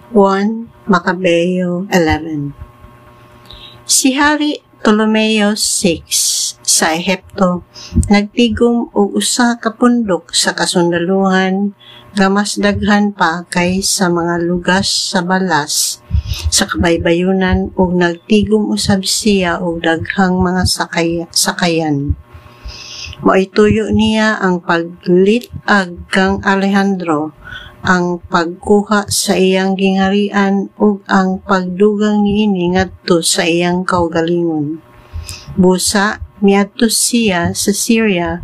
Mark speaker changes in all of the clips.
Speaker 1: 1 Macabeo 11. Si Hari Ptolomeo VI sa Ehipto nagtigom og usa ka pundok sa kasundaluhan nga mas daghan pa kay sa mga lugas sa balas sa kabaybayunan ug nagtigom usab siya og daghang mga sakayan. Maituyo niya ang paglitag kang Alejandro, ang pagkuha sa iyang gingharian ug ang pagdugang niini ngadto sa iyang kaugalingon. Busa miadto siya sa Syria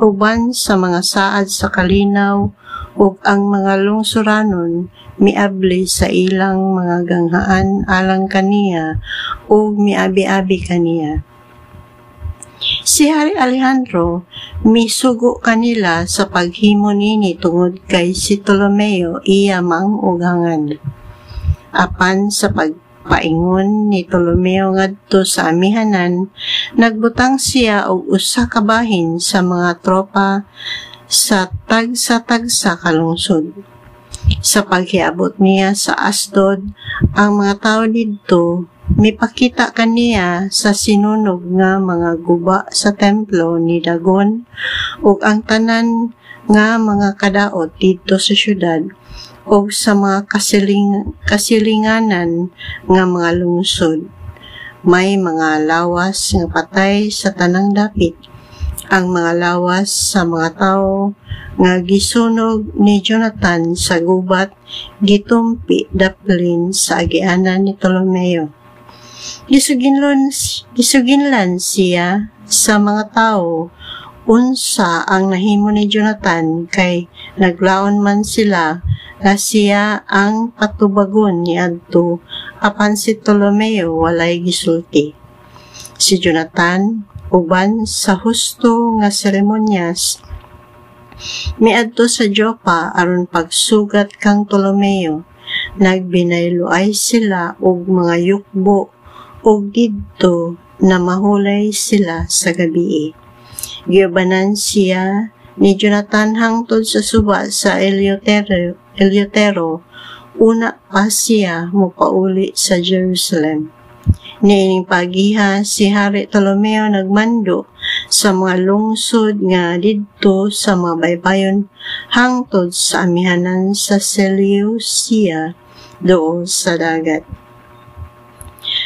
Speaker 1: uban sa mga saad sa kalinaw ug ang mga lungsuranon miabli sa ilang mga ganghaan alang kaniya ug miabi-abi kaniya. Si Hari Alejandro misugo kanila sa paghimo nini tungod kay si Ptolomeo iya mang-ugangan. Apan sa pagpaingon ni Ptolomeo ngadto sa amihanan, nagbutang siya og usa ka bahin sa mga tropa sa tagsa kalungsod. Sa paghiabot niya sa Asdod, ang mga tao didto mipakita kaniya sa sinunog nga mga guba sa templo ni Dagon ug ang tanan nga mga kadaot dito sa syudad ug sa mga kasilinganan nga mga lungsod. May mga lawas nga patay sa tanang dapit. Ang mga lawas sa mga tao nga gisunog ni Jonathan sa gubat gitumpi daplin sa agianan ni Ptolomeo. Gisuginlan siya sa mga tao unsa ang nahimo ni Jonathan kay naglaon man sila nga siya ang patubagon ni adto apan si Ptolomeo walay gisulti. Si Jonathan uban sa husto nga seremonyas miadto sa Joppa aron pagsugat kang Ptolomeo. Nagbinayloay sila og mga yukbo ug didto na mahulay sila sa gabii. Giubanan siya ni Jonathan hangtod sa suba sa Eleutero, una pa siya mopauli sa Jerusalem. Niining pagiha si Hari Ptolomeo nagmando sa mga lungsod nga didto sa mga baybayon hangtod sa amihanan sa Seleucia dool sa dagat.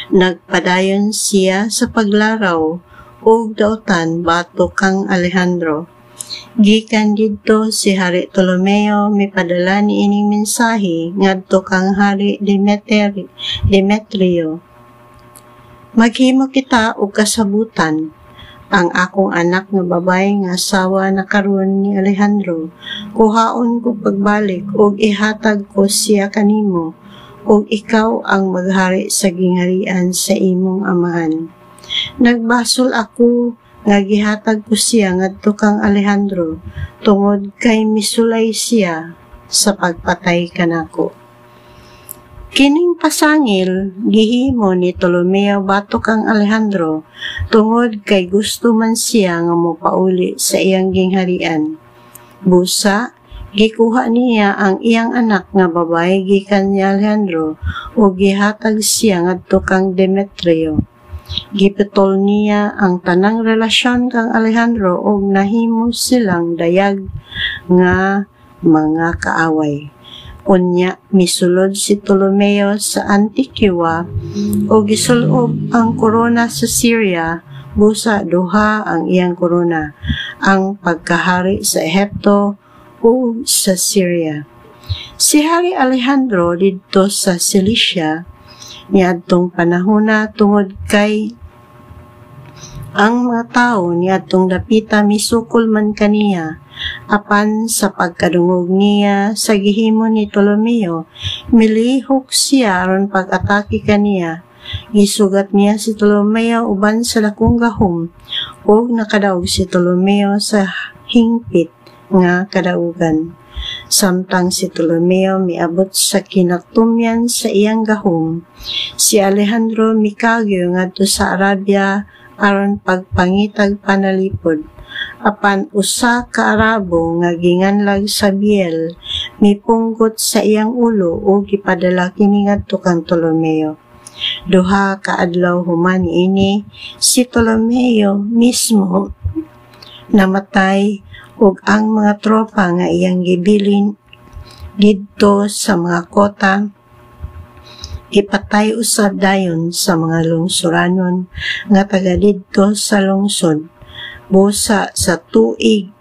Speaker 1: Nagpadayon siya sa paglaraw ug daotan batok kang Alejandro. Gikan didto si Hari Ptolomeo mipadala niining mensahe ngadto kang Hari Demetrio. Maghimo kita og kasabutan. Ang akong anak nga babay nga asawa na karon ni Alejandro, kuhaon ko pagbalik ug ihatag ko siya kanimo, ug ikaw ang maghari sa gingharian sa imong amahan. Nagbasol ako nga gihatag ko siya ngadto kang Alejandro, tungod kay misulay siya sa pagpatay kanako. Kining pasangil gihimo ni Ptolomeo batok kang Alejandro tungod kay gusto man siya nga mopauli sa iyang gingharian. Busa gikuha niya ang iyang anak nga babay gikan ni Alejandro ug gihatag siya ngadto kang Demetrio. Giputol niya ang tanang relasyon kang Alejandro ug nahimo silang dayag nga mga kaaway. Unya misulod si Ptolomeo sa Antikyua ug gisulob ang korona sa Syria. Busa duha ang iyang korona, ang pagkahari sa Ehipto o sa Syria. Si Hari Alejandro didto sa Cilicia niadtong panahona tungod kay ang mga tao niadtong dapita misukol man kaniya. Apan sa pagkadungog niya sa gihimo ni Ptolomeo, milihok siya aron pag-atake kaniya. Gisugat niya si Ptolomeo uban sa dakong gahom ug nakadaog si Ptolomeo sa hingpit nga kadaugan. Samtang si Ptolomeo miabot sa kinatumyan sa iyang gahom, si Alejandro mikagyo ngadto sa Arabia aron pagpangitag panalipod. Apan usa ka Arabo nga ginganlag sa Biel mipunggot sa iyang ulo o gipadala kini ngadto kang Ptolomeo. Duha ka adlaw human ini si Ptolomeo mismo namatay ug ang mga tropa nga iyang gibilin didto sa mga kota ipatay usab dayon sa mga lungsuranon nga taga didto sa lungsod. Busa sa tuig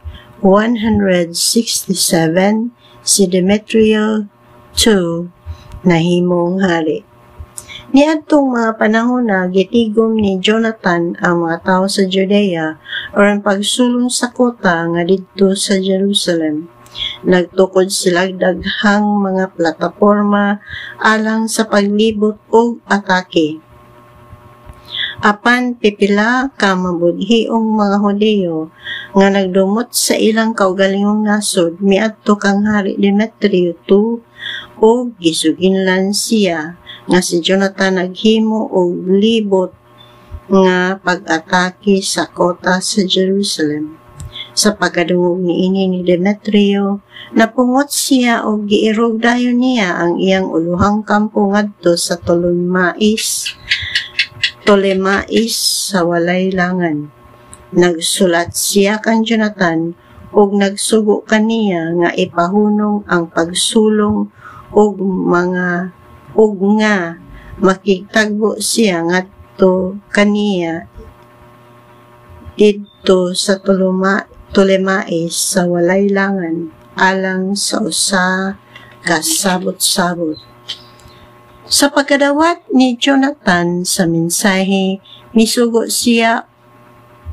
Speaker 1: 167 si Demetrio II nahimong hari. Niadtong mga panahon na gitigom ni Jonathan ang mga tao sa Judea aron pagsulong sa kota nga didto sa Jerusalem. Nagtukod sila daghang mga plataporma alang sa paglibot o atake. Apan pipila ka mabudhiong mga Hudeo nga nagdumot sa ilang kaugalingong nasod miadto kang hari Demetrio II o gisuginlan siya nga si Jonathan naghimo og libot nga pag-atake sa kota sa Jerusalem. Sa pagkadungog niini ni Demetrio, napungot siya og giirog dayon niya ang iyang uluhang kampo ngadto sa Ptolemais sa walay langan. Nagsulat siya kang Jonathan og nagsugo kaniya nga ipahunong ang pagsulong og nga makigtagbo siya ngadto kaniya didto sa Ptolemais sa walay langan alang sa usa ka sabot-sabot. Sa pagkadawat ni Jonathan sa mensahe, misugo siya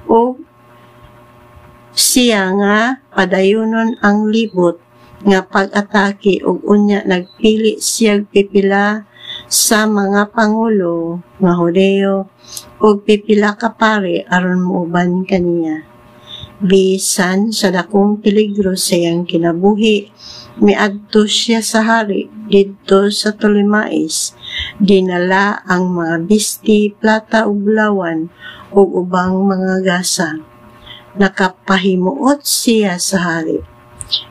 Speaker 1: o siya nga padayonon ang libot nga pag-atake ug unya nagpili siya pipila sa mga pangulo nga Hudeo ug pipila ka pare aron muuban kaniya. Bisan sa dakong peligro sa iyang kinabuhi, miadto siya sa hari didto sa Ptolemais. Dinala ang mga bisti, plata ug bulawan ug ubang mga gasa. Nakapahimuot siya sa hari.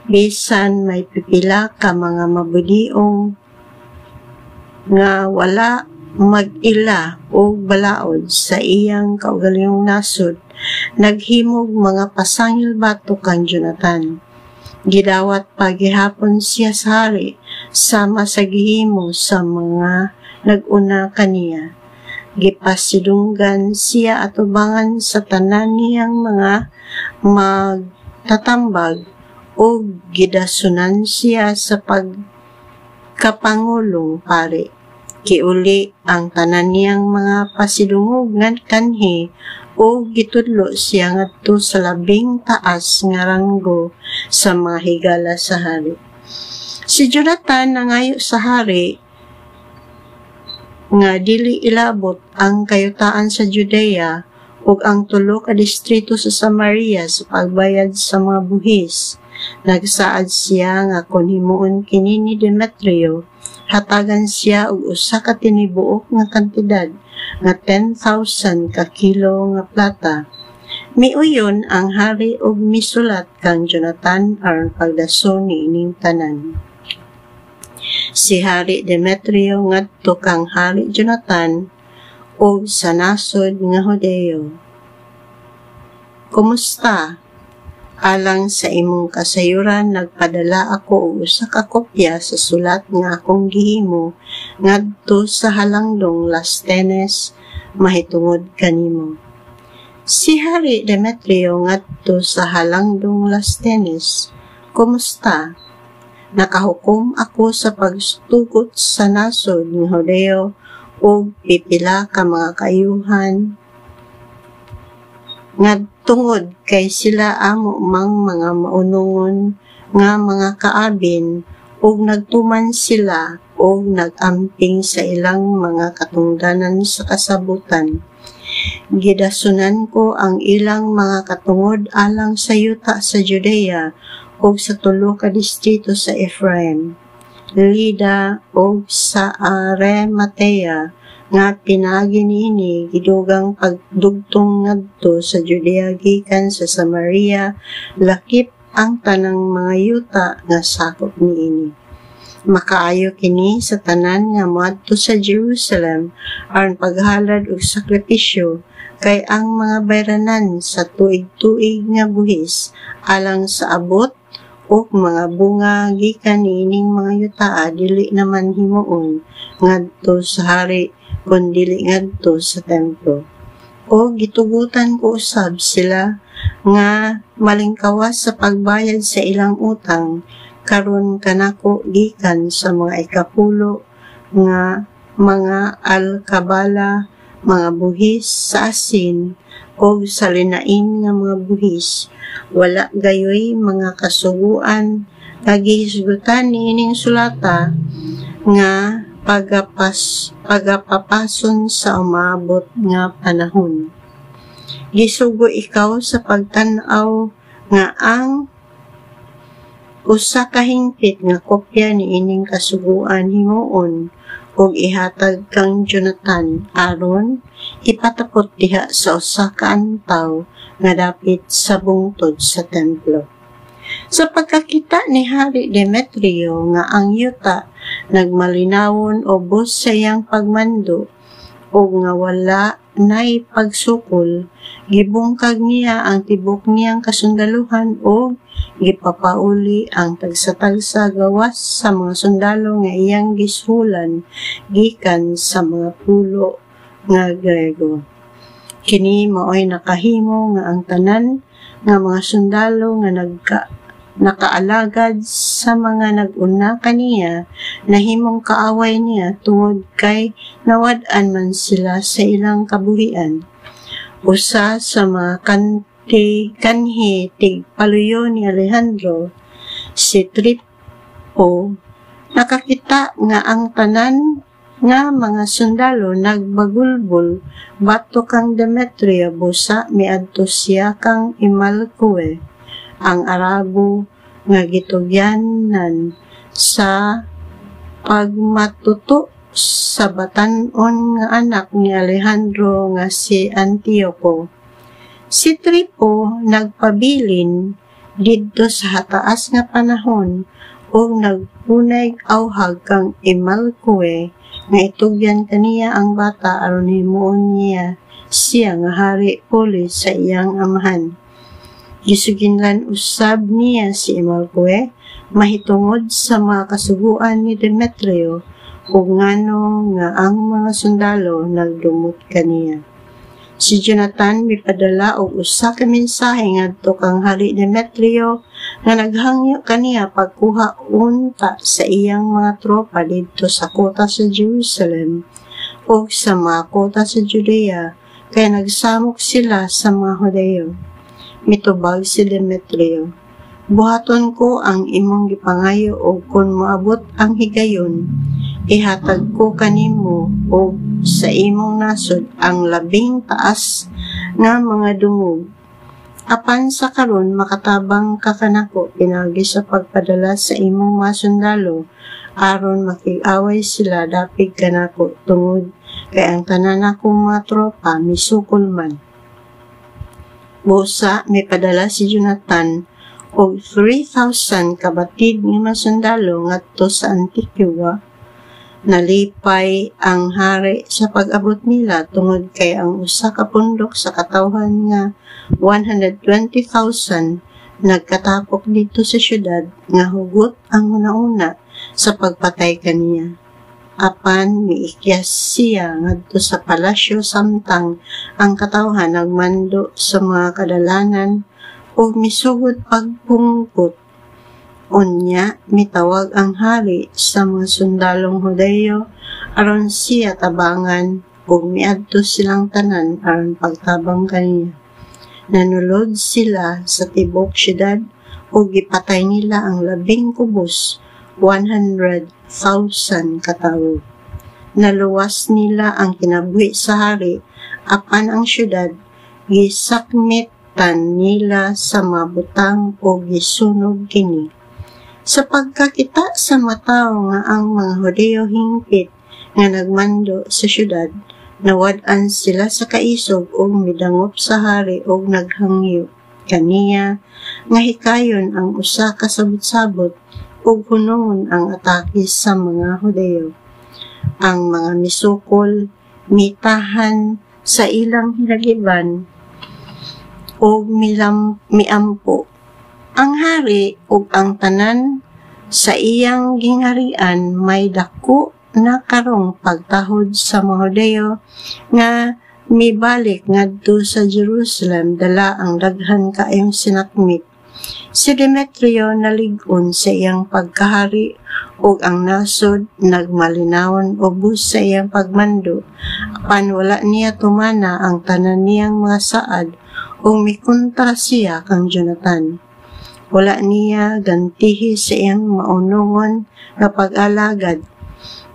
Speaker 1: Bisan may pipila ka mga mabudiong nga wala mag-ila o balaod sa iyang kaugalingong nasod, naghimog mga pasangil bato kang Jonathan. Gidawat pagihapon siya sa hari, sama sa gihimo sa mga nag-una kaniya. Gipasidunggan siya at ubangan sa tanan niyang mga magtatambag o gidasunan siya sa pagkapangulong pare. Kiuli ang tanan niyang mga pasidungog nga kanhi o gitudlo siya ngadto sa labing taas nga ranggo sa mga higala sa hari. Si Jonathan nangayo sa hari nga dili ilabot ang kayutaan sa Judea ug ang tulo ka distrito sa Samaria sa pagbayad sa mga buhis. Nagsaad siya nga kung himuon kini ni Demetrio, hatagan siya og usa ka tinibuok nga kantidad nga 10,000 ka kilo nga plata. Miuyon ang hari og misulat kang Jonathan aron pagdason niining tanan. Si Hari Demetrio ngadto kang Hari Jonathan og sa nasod nga Hudeo. Kumusta? Alang sa imong kasayuran, nagpadala ako og usa ka kopya sa sulat nga akong gihimo ngadto sa halangdong Lasthenes mahitungod kanimo. Si Hari Demetrio ngadto sa halangdong Lasthenes. Kumusta? Nakahukom ako sa pagtugot sa nasod ng Hudeo o pipila ka mga kayuhan nga tungod kay sila amo mang mga maunungon nga mga kaabin ug nagtuman sila o nagamping sa ilang mga katungdanan sa kasabutan. Gidasunan ko ang ilang mga katungod alang sa yuta sa Judea o sa tulo ka distrito sa Ephraim, Lida o sa Arimatea, nga pinagi niini gidugang pagdugtong ngadto sa Judea gikan sa Samaria, lakip ang tanang mga yuta nga sakop niini. Makaayo kini sa tanan nga moadto sa Jerusalem aron paghalad og sakripisyo kay ang mga bayranan sa tuig-tuig nga buhis alang sa abot o mga bunga gikan niining mga yutaa dili naman himuon ngadto sa hari kun dili ngadto sa templo. O gitugutan ko usab sila nga malingkawas sa pagbayad sa ilang utang karon kanako gikan sa mga ikapulo nga mga alkabala, mga buhis sa asin o sa linain nga mga buhis. Wala gayoy mga kasuguan nagihisgutan niining sulata nga pagapapason sa umabot nga panahon. Gisugo ikaw sa pagtan-aw nga ang usa ka hingpit nga kopya niining kasuguan himuon ug ihatag kang Jonathan aron ipatapot diha sa usa ka antaw nga dapit sa bungtod sa templo. Sa pagkakita ni Hari Demetrio nga ang yuta nagmalinawon ubos sa iyang pagmando o nga wala nay pagsukol, gibungkag niya ang tibok niyang kasundaluhan o gipapauli ang tagsa-tagsa gawas sa mga sundalo nga iyang gisulan gikan sa mga pulo nga Grego. Kini mao'y nakahimo nga ang tanan nga mga sundalo nga nakaalagad sa mga nag-una kaniya nahimong kaaway niya tungod kay nawad-an man sila sa ilang kabuhian. Usa sa mga kanhi tigpaluyo ni Alejandro, si Tripo, nakakita nga ang tanan nga mga sundalo nagbagulbol bato kang Demetrio busa miadto siya kang Imalcue, ang Arabo nga gitugyanan sa pagmatuto sa batan-on nga anak ni Alejandro nga si Antioco. Si Tripo nagpabilin didto sa hataas nga panahon o nagpunay awhag kang Imalcue nga itugyan kaniya ang bata aron himuon niya siya nga hari puli sa iyang amahan. Gisuginlan usab niya si Imalcue mahitungod sa mga kasuguan ni Demetrio ug ngano nga ang mga sundalo nagdumot kaniya. Si Jonathan mipadala og usa ka mensahe ngadto kang Hari Demetrio nga naghangyo kaniya pagkuha unta sa iyang mga tropa didto sa kota sa Jerusalem ug sa mga kota sa Judea kay nagsamok sila sa mga Hudeyo. Mitubag si Demetrio, buhaton ko ang imong gipangayo o kung moabot ang higayon, ihatag ko kanimo o sa imong nasod ang labing taas nga mga dungog. Apan sa karon makatabang ka kanako pinagi sa pagpadala sa imong mga sundalo aron makig-away sila dapig kanako tungod kay ang tanan akong mga tropa misukol man. Busa may padala si Jonathan og 3,000 kabatid nga mga sundalo ngadto sa Antiqua. Nalipay ang hari sa pag-abot nila tungod kay ang usa ka pundok sa katawhan nga 120,000 nagkatapok dito sa syudad nga hugot ang una-una sa pagpatay kaniya. Apan miikyas siya ngadto sa palasyo samtang ang katawhan nagmando sa mga kadalanan o misugod pagpungkot. Unya, mitawag ang hari sa mga sundalong Hudeyo aron siya tabangan ug miadto silang tanan aron pagtabang kaniya. Nanulod sila sa tibok syudad ug gipatay nila ang labing kubos, 100,000 katawo. Naluwas nila ang kinabuhi sa hari, apan ang syudad gisakmitan nila sa mga butang o gisunog kini. Sa pagkakita sa mga tao nga ang mga Hudeyo hingpit nga nagmando sa syudad, nawad-an sila sa kaisog o midangop sa hari o naghangyo. kaniya nga hikayon ang usa ka sabot-sabot ug hunungon ang atake sa mga Hudeyo. Ang mga misukol mitahan sa ilang hinagiban ug miampo. Ang hari ug ang tanan sa iyang gingharian may dako na karong pagtahod sa mga Hudeyo nga mibalik ngadto sa Jerusalem dala ang daghan kaayong sinakmit. Si Demetrio nalig-on sa iyang pagkahari ug ang nasod nagmalinawon ubos sa iyang pagmando apan wala niya tumana ang tanan niyang mga saad ug mikontra siya kang Jonathan. Wala niya gantihi sa iyang maunungon nga pag-alagad.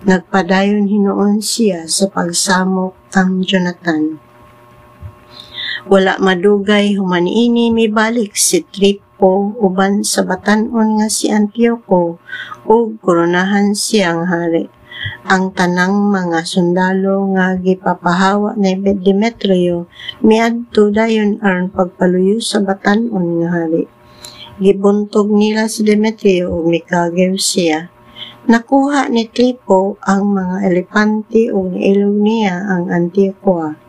Speaker 1: Nagpadayon hinuon siya sa pagsamok kang Jonathan. Wala madugay human ini mibalik si Trypho uban sa batan-on nga si Antioco ug koronahan siyang hari. Ang tanang mga sundalo nga gipapahawa ni Demetrio miadto dayon aron pagpaluyo sa batan-on nga hari. Gibuntog nila si Demetrio ug mikagaw siya. Nakuha ni Trypho ang mga elepante ug niilog niya ang Antioquia.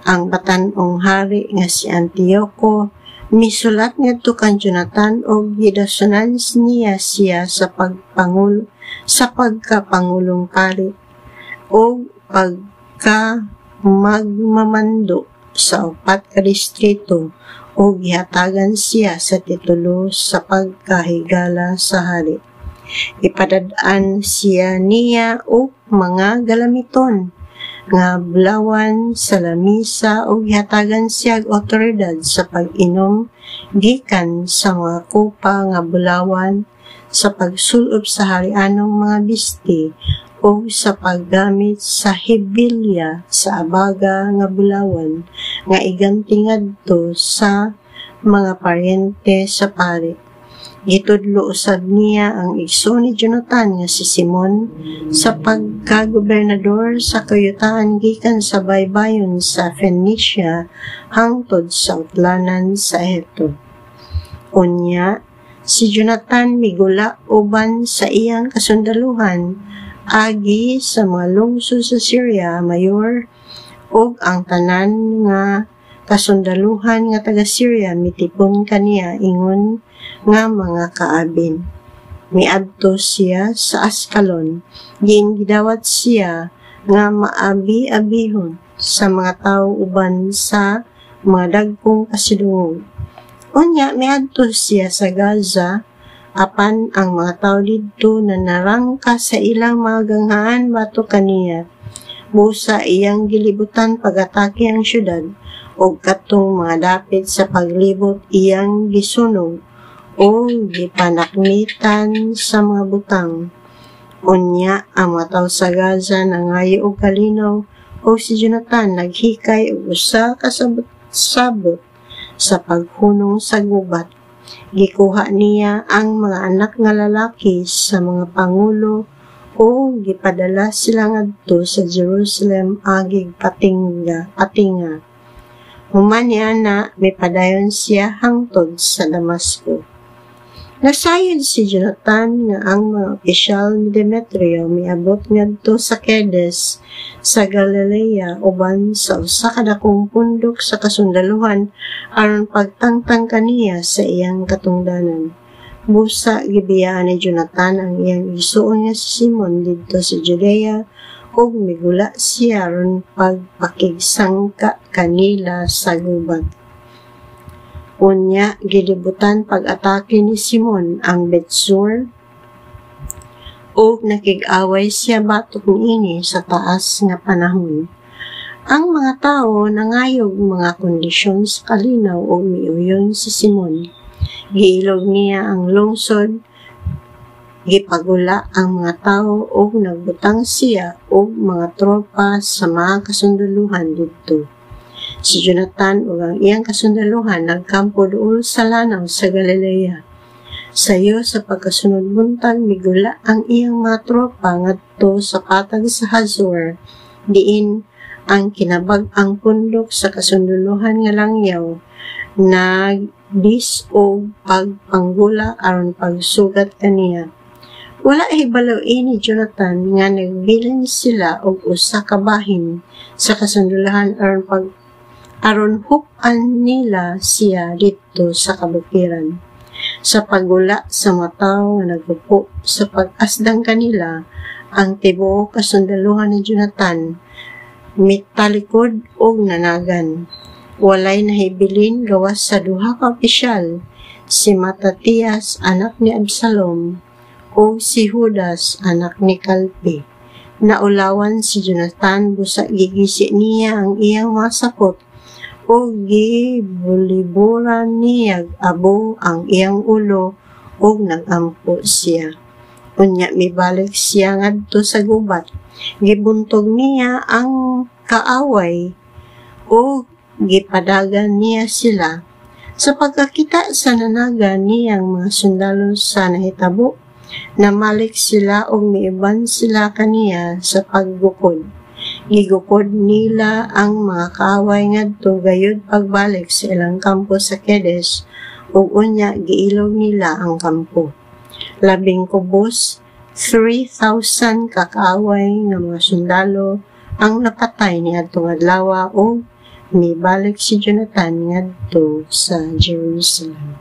Speaker 1: Ang batan-ong hari nga si Antioco misulat ngadto kang Jonathan ug gidasunan niya siya sa pagkapangulong pari ug magmamando sa 4 ka distrito ug gihatagan siya sa titulo sa pagkahigala sa hari. Ipadad-an siya niya og mga galamiton nga bulawan sa lamisa ug gihatagan siya og otoridad sa pag-inom gikan sa mga kopa nga bulawan, sa pagsulob sa harianong mga bisti o sa paggamit sa hibilya sa abaga nga bulawan nga iganti ngadto sa mga paryente sa pari. Gitudlo usab niya ang igsoon ni Jonathan nga si Simon sa pagkagobernador sa kayutaan gikan sa baybayon sa Phoenicia hangtod sa utlanan sa Ehipto. Unya, si Jonathan migula uban sa iyang kasundaluhan agi sa mga lungsod sa Syria mayor ug ang tanan nga kasundaluhan nga taga Syria mitipon kaniya ingon nga mga kaabin. Miadto siya sa Askalon, gidawat siya nga maabi-abihon sa mga tao uban sa mga dagkong kasidungog. Unya, miadto siya sa Gaza, apan ang mga tao didto na narangka sa ilang mga ganghaan bato kaniya. Busa iyang gilibutan pagatake ang syudad, o katong mga dapit sa paglibot iyang gisunog, o gipanakmitan sa mga butang. Unya, ang mga tao sa Gaza nangayo og kalinaw o si Jonathan naghikay og usa ka sabot sa paghunong sa gubat. Gikuha niya ang mga anak nga lalaki sa mga pangulo o gipadala sila ngadto sa Jerusalem agig patinga. Human niya na mipadayon siya hangtod sa Damasco. Nasayod si Jonathan nga ang mga opisyal ni Demetrio miabot ngadto sa Kedes sa Galilea uban sa usa ka dakong pundok sa kasundaluhan aron pagtangtang kaniya sa iyang katungdanan. Busa gibiyaan ni Jonathan ang iyang igsuon nga si Simon didto sa Judea ug migula siya aron pagpakigsangka kanila sa gubat. Unya, gilibutan pag-atake ni Simon ang Betsur ug nakig-away siya batok niini sa taas nga panahon. Ang mga tao nangayog mga kondisyon sa kalinaw ug miuyon si Simon. Giilog niya ang lungsod, gipagula ang mga tao ug nagbutang siya og mga tropa sa mga kasunduluhan didto. Si Jonathan ug ang iyang kasundaluhan nagkampo duol sa lanaw sa Galilea. Sayo sa pagkasunod buntag migula ang iyang mga tropa ngadto sa patag sa Hazor, diin ang kinabag-ang pundok sa kasunduluhan nga langyaw na bis o pagpanggula aron pagsugat kaniya. Wala hibalaw ni Jonathan nga nagbilin sila og usa ka bahin sa kasundulahan aron hupan nila siya dito sa kabukiran. Sa paggula sa mataw nga nagupo sa pag-asdang kanila, ang tibuok kasundaluhan ni Jonathan mitalikod og nanagan. Walay nahibilin gawas sa duha ka opisyal, si Matatias anak ni Absalom o si Judas anak ni Kalpi. Naulawan si Jonathan busa gigisi niya ang iyang masakot o gibuliburan niya abo ang iyang ulo o nagampo siya. Unya mibalik siya ngadto sa gubat. Gibuntog niya ang kaaway o gipadagan niya sila. Sa pagkakita sa nanagan niyang mga sundalo sa nahitabo, namalik sila o miiban sila kaniya sa paggukod. Gigukod nila ang mga kaaway ngadto gayud pagbalik sa ilang kampo sa Kedes ug unya giilog nila ang kampo. Labing kubos, 3,000 kakaaway nga mga sundalo ang napatay ni adtong adlaw o mibalik si Jonathan ngadto sa Jerusalem.